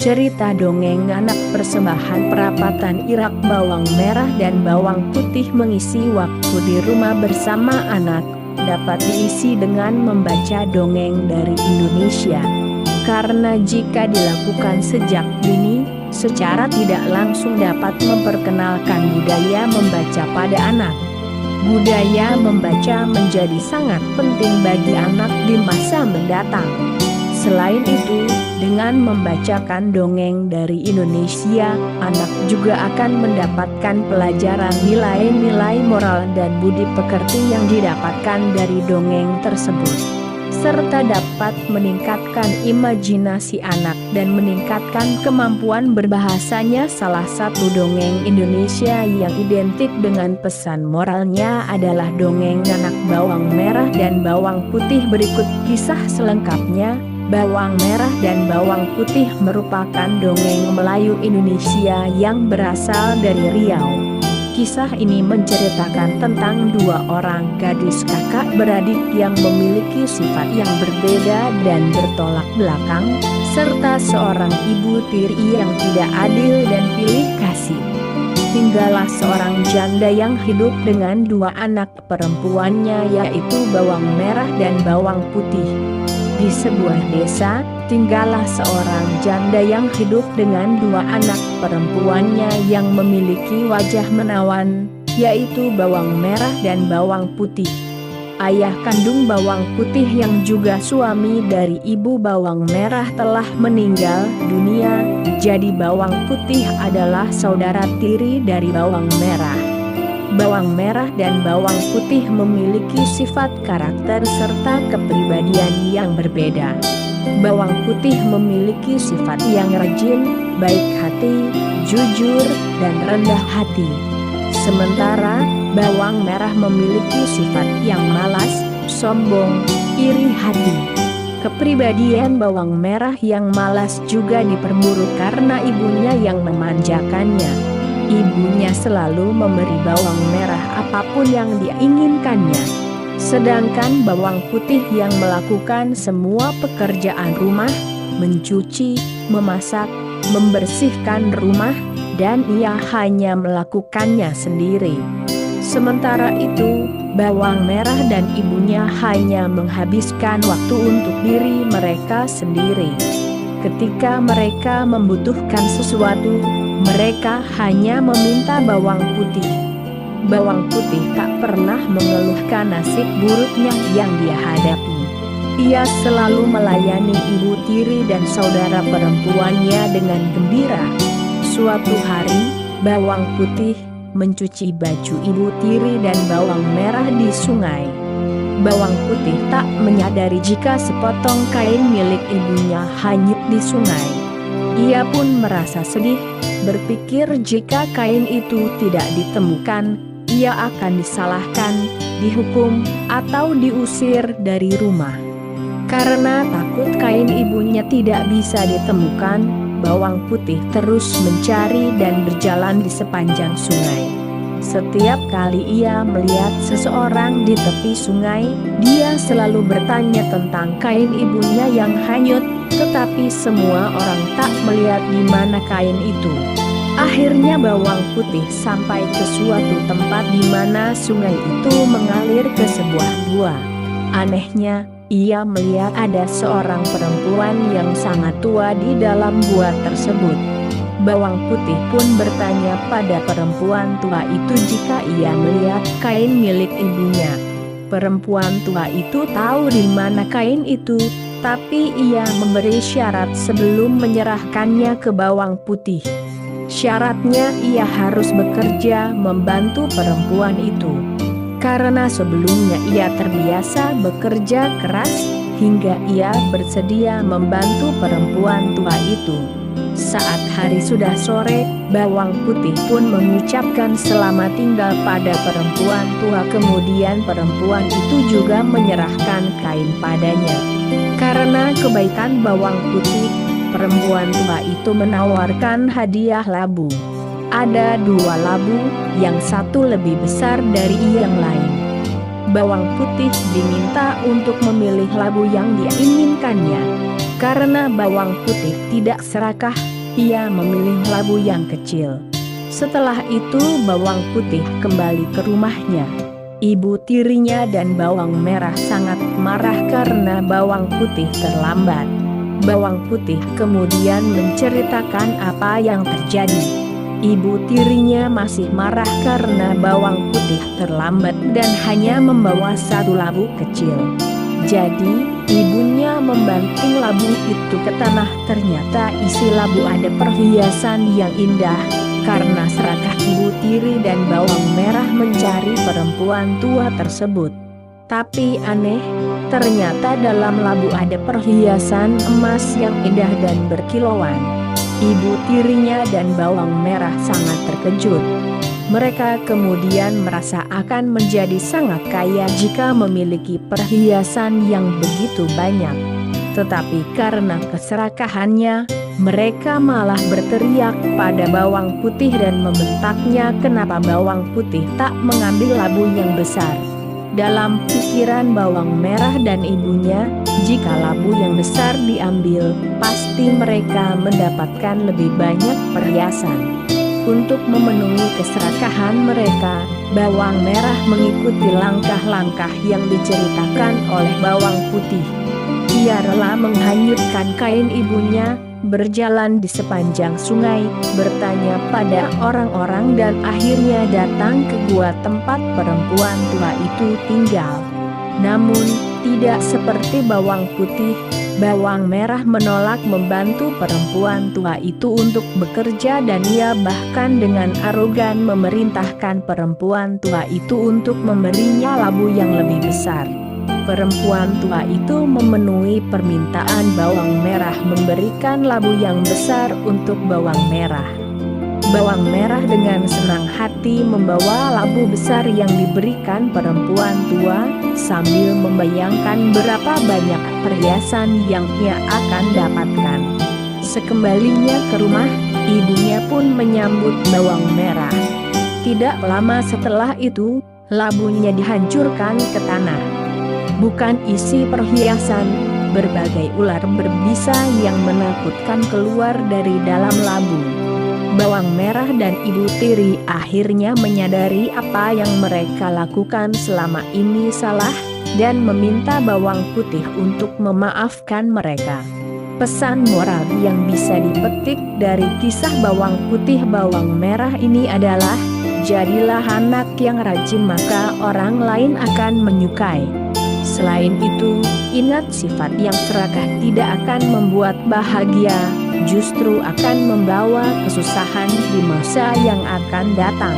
Cerita dongeng anak persembahan perapatan Irak. Bawang merah dan bawang putih mengisi waktu di rumah bersama anak dapat diisi dengan membaca dongeng dari Indonesia. Karena jika dilakukan sejak dini, secara tidak langsung dapat memperkenalkan budaya membaca pada anak. Budaya membaca menjadi sangat penting bagi anak di masa mendatang. Selain itu, dengan membacakan dongeng dari Indonesia, anak juga akan mendapatkan pelajaran nilai-nilai moral dan budi pekerti yang didapatkan dari dongeng tersebut, serta dapat meningkatkan imajinasi anak dan meningkatkan kemampuan berbahasanya. Salah satu dongeng Indonesia yang identik dengan pesan moralnya adalah dongeng anak bawang merah dan bawang putih. Berikut kisah selengkapnya. Bawang merah dan bawang putih merupakan dongeng Melayu Indonesia yang berasal dari Riau. Kisah ini menceritakan tentang dua orang gadis kakak beradik yang memiliki sifat yang berbeda dan bertolak belakang, serta seorang ibu tiri yang tidak adil dan pilih kasih. Tinggallah seorang janda yang hidup dengan dua anak perempuannya, yaitu bawang merah dan bawang putih. Di sebuah desa, tinggallah seorang janda yang hidup dengan dua anak perempuannya yang memiliki wajah menawan, yaitu bawang merah dan bawang putih. Ayah kandung bawang putih yang juga suami dari ibu bawang merah telah meninggal dunia, jadi bawang putih adalah saudara tiri dari bawang merah. Bawang merah dan bawang putih memiliki sifat karakter serta kepribadian yang berbeda. Bawang putih memiliki sifat yang rajin, baik hati, jujur, dan rendah hati. Sementara bawang merah memiliki sifat yang malas, sombong, iri hati. Kepribadian bawang merah yang malas juga diperburuk karena ibunya yang memanjakannya. Ibunya selalu memberi bawang merah apapun yang diinginkannya. Sedangkan bawang putih yang melakukan semua pekerjaan rumah, mencuci, memasak, membersihkan rumah, dan ia hanya melakukannya sendiri. Sementara itu, bawang merah dan ibunya hanya menghabiskan waktu untuk diri mereka sendiri. Ketika mereka membutuhkan sesuatu, mereka hanya meminta bawang putih. Bawang putih tak pernah mengeluhkan nasib buruknya yang dia hadapi. Ia selalu melayani ibu tiri dan saudara perempuannya dengan gembira. Suatu hari, bawang putih mencuci baju ibu tiri dan bawang merah di sungai. Bawang putih tak menyadari jika sepotong kain milik ibunya hanyut di sungai. Ia pun merasa sedih, berpikir jika kain itu tidak ditemukan, ia akan disalahkan, dihukum, atau diusir dari rumah. Karena takut kain ibunya tidak bisa ditemukan, bawang putih terus mencari dan berjalan di sepanjang sungai. Setiap kali ia melihat seseorang di tepi sungai, dia selalu bertanya tentang kain ibunya yang hanyut, tetapi semua orang tak melihat di mana kain itu. Akhirnya bawang putih sampai ke suatu tempat di mana sungai itu mengalir ke sebuah gua. Anehnya, ia melihat ada seorang perempuan yang sangat tua di dalam gua tersebut. Bawang putih pun bertanya pada perempuan tua itu jika ia melihat kain milik ibunya. Perempuan tua itu tahu di mana kain itu, tapi ia memberi syarat sebelum menyerahkannya ke bawang putih. Syaratnya ia harus bekerja membantu perempuan itu. Karena sebelumnya ia terbiasa bekerja keras, hingga ia bersedia membantu perempuan tua itu. Saat hari sudah sore, bawang putih pun mengucapkan selamat tinggal pada perempuan tua. Kemudian perempuan itu juga menyerahkan kain padanya. Karena kebaikan bawang putih, perempuan tua itu menawarkan hadiah labu. Ada dua labu, yang satu lebih besar dari yang lain. Bawang putih diminta untuk memilih labu yang dia inginkannya. Karena bawang putih tidak serakah, Ia memilih labu yang kecil. Setelah itu bawang putih kembali ke rumahnya. Ibu tirinya dan bawang merah sangat marah karena bawang putih terlambat. Bawang putih kemudian menceritakan apa yang terjadi. Ibu tirinya masih marah karena bawang putih terlambat dan hanya membawa satu labu kecil. Jadi, ibunya membanting labu itu ke tanah. Ternyata isi labu ada perhiasan yang indah. Karena serakah ibu tiri dan bawang merah mencari perempuan tua tersebut. Tapi aneh, ternyata dalam labu ada perhiasan emas yang indah dan berkilauan. Ibu tirinya dan bawang merah sangat terkejut. Mereka kemudian merasa akan menjadi sangat kaya jika memiliki perhiasan yang begitu banyak. Tetapi karena keserakahannya, mereka malah berteriak pada bawang putih dan membentaknya kenapa bawang putih tak mengambil labu yang besar. Dalam pikiran bawang merah dan ibunya, jika labu yang besar diambil, pasti mereka mendapatkan lebih banyak perhiasan. Untuk memenuhi keserakahan mereka, bawang merah mengikuti langkah-langkah yang diceritakan oleh bawang putih. Ia rela menghanyutkan kain ibunya, berjalan di sepanjang sungai, bertanya pada orang-orang dan akhirnya datang ke gua tempat perempuan tua itu tinggal. Namun, tidak seperti bawang putih, bawang merah menolak membantu perempuan tua itu untuk bekerja dan ia bahkan dengan arogan memerintahkan perempuan tua itu untuk memberinya labu yang lebih besar. Perempuan tua itu memenuhi permintaan bawang merah memberikan labu yang besar untuk bawang merah. Bawang merah dengan senang hati membawa labu besar yang diberikan perempuan tua, sambil membayangkan berapa banyak perhiasan yang ia akan dapatkan. Sekembalinya ke rumah, ibunya pun menyambut bawang merah. Tidak lama setelah itu, labunya dihancurkan ke tanah. Bukan isi perhiasan, berbagai ular berbisa yang menakutkan keluar dari dalam labu. Bawang merah dan ibu tiri akhirnya menyadari apa yang mereka lakukan selama ini salah, dan meminta bawang putih untuk memaafkan mereka. Pesan moral yang bisa dipetik dari kisah bawang putih bawang merah ini adalah, jadilah anak yang rajin maka orang lain akan menyukai. Selain itu, ingat sifat yang serakah tidak akan membuat bahagia, justru akan membawa kesusahan di masa yang akan datang.